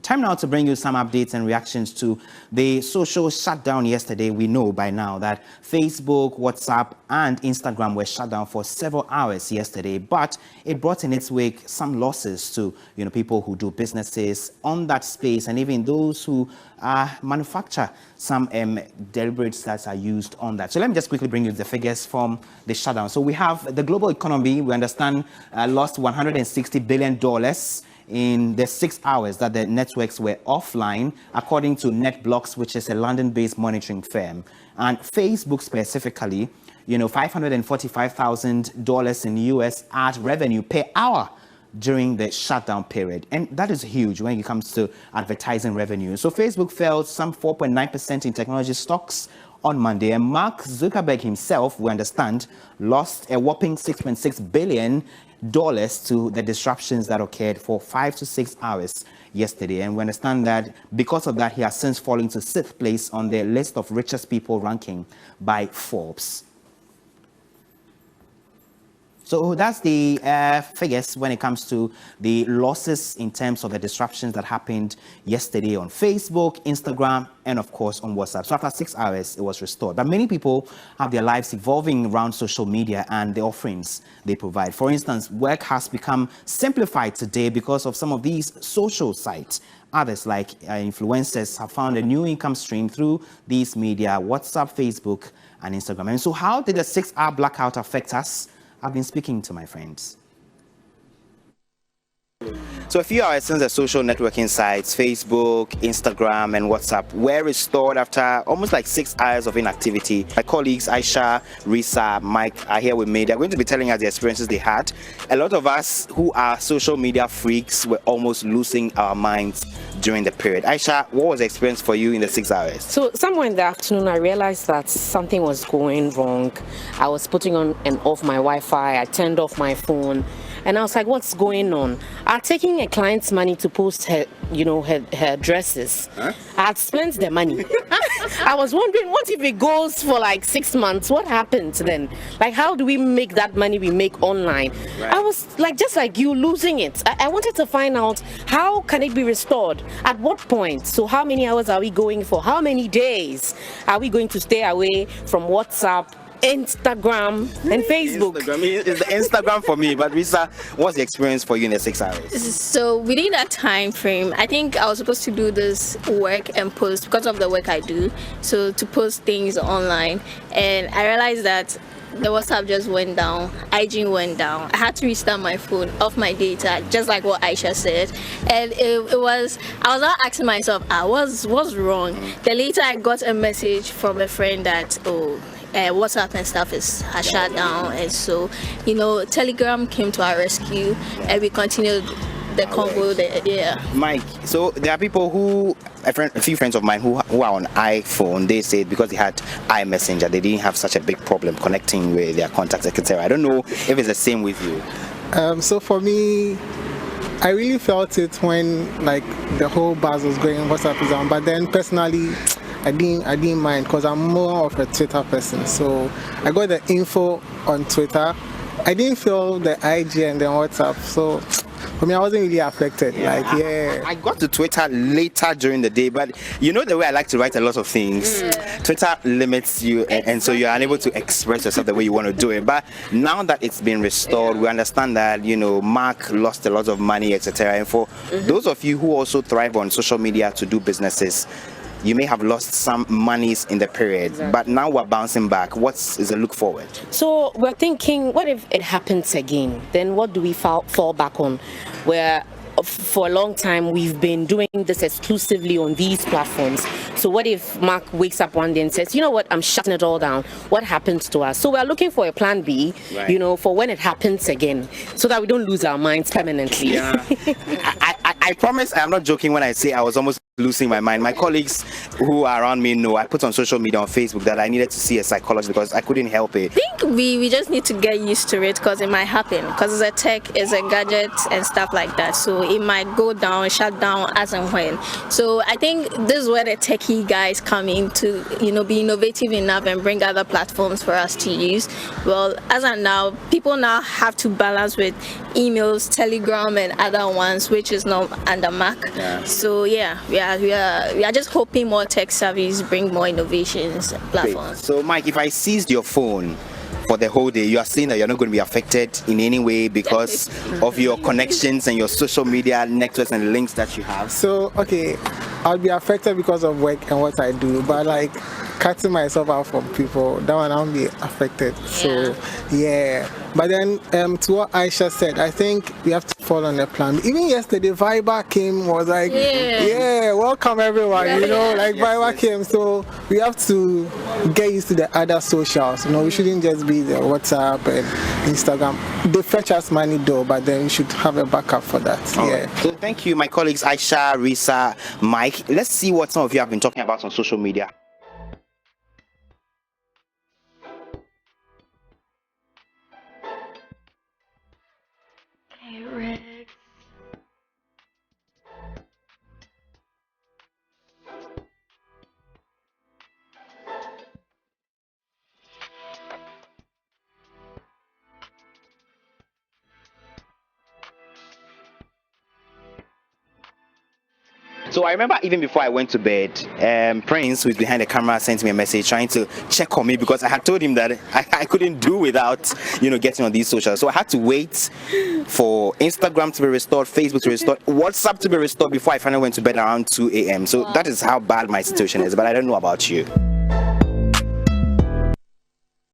Time now to bring you some updates and reactions to the social shutdown yesterday. We know by now that Facebook, WhatsApp and Instagram were shut down for several hours yesterday, but it brought in its wake some losses to people who do businesses on that space and even those who manufacture some deliberates that are used on that. So let me just quickly bring you the figures from the shutdown. So we have the global economy, we understand, lost $160 billion in the 6 hours that the networks were offline, according to NetBlocks, which is a London-based monitoring firm. And Facebook specifically, $545,000 in US ad revenue per hour during the shutdown period. And that is huge when it comes to advertising revenue. So Facebook fell some 4.9% in technology stocks on Monday, and Mark Zuckerberg himself, we understand, lost a whopping $6.6 billion to the disruptions that occurred for 5 to 6 hours yesterday. And we understand that because of that, he has since fallen to 6th place on the list of richest people ranking by Forbes. So that's the figures when it comes to the losses in terms of the disruptions that happened yesterday on Facebook, Instagram, and of course on WhatsApp. So after 6 hours, it was restored. But many people have their lives evolving around social media and the offerings they provide. For instance, work has become simplified today because of some of these social sites. Others, like influencers, have found a new income stream through these media, WhatsApp, Facebook, and Instagram. And so how did the 6-hour blackout affect us? I've been speaking to my friends. So a few hours since the social networking sites, Facebook, Instagram, and WhatsApp were restored after almost like 6 hours of inactivity. My colleagues, Aisha, Risa, Mike, are here with me. They're going to be telling us the experiences they had. A lot of us who are social media freaks were almost losing our minds during the period. Aisha, what was the experience for you in the 6 hours? So somewhere in the afternoon, I realized that something was going wrong. I was putting on and off my Wi-Fi. I turned off my phone. And I was like, what's going on? I'm taking a client's money to post her, her dresses. Huh? I had spent the money. I was wondering, what if it goes for like 6 months? What happens then? Like, how do we make that money we make online? Right. I was like, just like you, losing it. I wanted to find out, how can it be restored? At what point? So how many hours are we going for? How many days are we going to stay away from WhatsApp, Instagram, and Facebook? It's the Instagram for me. But Risa, what's the experience for you in the 6 hours? So within that time frame, I think I was supposed to do this work and post because of the work I do. So to post things online, and I realized that the WhatsApp just went down, IG went down. I had to restart my phone off my data, just like what Aisha said. And I was not asking myself, what's wrong? Then later I got a message from a friend that, WhatsApp and stuff has shut down, and so Telegram came to our rescue, and we continued the convo there. Yeah. Mike, so there are people who, a few friends of mine who are on iPhone, they said because they had iMessenger, they didn't have such a big problem connecting with their contacts, etc. I don't know if it's the same with you. So for me, I really felt it when like the whole buzz was going, WhatsApp is down. But then personally, I didn't mind because I'm more of a Twitter person. So I got the info on Twitter. I didn't feel the IG and the WhatsApp. So for me, I wasn't really affected. Yeah. I got to Twitter later during the day, but you know the way I like to write a lot of things. Twitter limits you, and so you're unable to express yourself the way you want to do it. But now that it's been restored, we understand that Mark lost a lot of money, etc. And for those of you who also thrive on social media to do businesses, you may have lost some monies in the period, but now we're bouncing back. What is the look forward? So we're thinking, what if it happens again? Then what do we fall back on? Where for a long time we've been doing this exclusively on these platforms. So what if Mark wakes up one day and says, you know what, I'm shutting it all down? What happens to us? So we're looking for a plan B, right, for when it happens again, so that we don't lose our minds permanently. Yeah. I promise I'm not joking when I say I was almost losing my mind. My colleagues who are around me know I put on social media on Facebook that I needed to see a psychologist because I couldn't help it. I think we just need to get used to it because it might happen because it's a tech, it's a gadget and stuff like that. So it might go down, shut down as and when. So I think this is where the techie guys come in to, be innovative enough and bring other platforms for us to use. Well, as of now, people now have to balance with emails, Telegram and other ones, which is not under Mac. Yeah. So yeah, we are just hoping more tech savvies bring more innovations and platforms. So Mike, if I seized your phone for the whole day, you are saying that you're not going to be affected in any way because of your connections and your social media networks and links that you have? So, okay, I'll be affected because of work and what I do, but like cutting myself out from people, that one I won't be affected. So, yeah. But then to what Aisha said, I think we have to follow on the plan. Even yesterday, Viber came, was like, yeah welcome everyone, Viber came. So we have to get used to the other socials. We shouldn't just be the WhatsApp and Instagram. They fetch us money though, but then we should have a backup for that. Right. So thank you, my colleagues Aisha, Risa, Mike. Let's see what some of you have been talking about on social media. So I remember even before I went to bed, Prince, who's behind the camera, sent me a message trying to check on me because I had told him that I couldn't do without, getting on these socials. So I had to wait for Instagram to be restored, Facebook to be restored, WhatsApp to be restored before I finally went to bed around 2 a.m. So that is how bad my situation is, but I don't know about you.